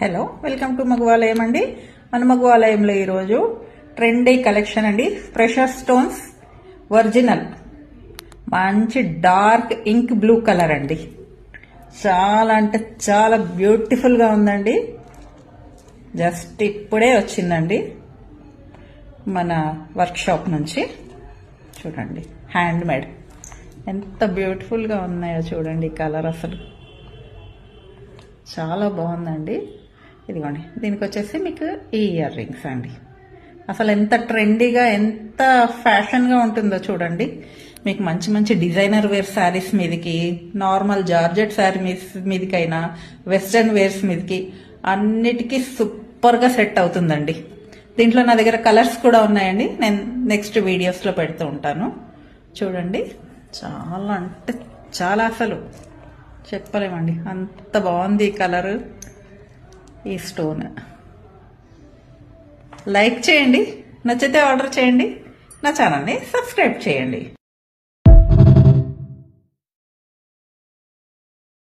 Hello, welcome to మగవాలయం అండి. మన మగవాలయంలో ఈరోజు ట్రెండీ కలెక్షన్ అండి. ప్రెషర్ స్టోన్స్ ఒరిజినల్ మంచి డార్క్ ఇంక్ బ్లూ కలర్ అండి. చాలా అంటే చాలా బ్యూటిఫుల్ గా ఉందండి. జస్ట్ ఇప్పుడే వచ్చిందండి మన వర్క్ షాప్ నుంచి. చూడండి, హ్యాండ్ మేడ్ ఎంత బ్యూటిఫుల్ గా ఉన్నాయో చూడండి. కలర్ అసలు చాలా బాగుందండి. ఇదిగోండి, దీనికి వచ్చేసి మీకు ఈ ఇయర్ రింగ్స్ అండి. అసలు ఎంత ట్రెండీగా ఎంత ఫ్యాషన్గా ఉంటుందో చూడండి. మీకు మంచి మంచి డిజైనర్ వేర్ శారీస్ మీదకి, నార్మల్ జార్జెట్ శారీ మీదకైనా, వెస్ట్రన్ వేర్స్ మీదకి అన్నిటికీ సూపర్గా సెట్ అవుతుందండి. దీంట్లో నా దగ్గర కలర్స్ కూడా ఉన్నాయండి. నేను నెక్స్ట్ వీడియోస్లో పెడుతూ ఉంటాను. చూడండి, చాలా అంటే చాలా అసలు చెప్పలేమండి, అంత బాగుంది ఈ కలర్, ఈ స్టోన్. లైక్ చేయండి, నచ్చితే ఆర్డర్ చేయండి, నా ఛానల్ని సబ్స్క్రైబ్ చేయండి.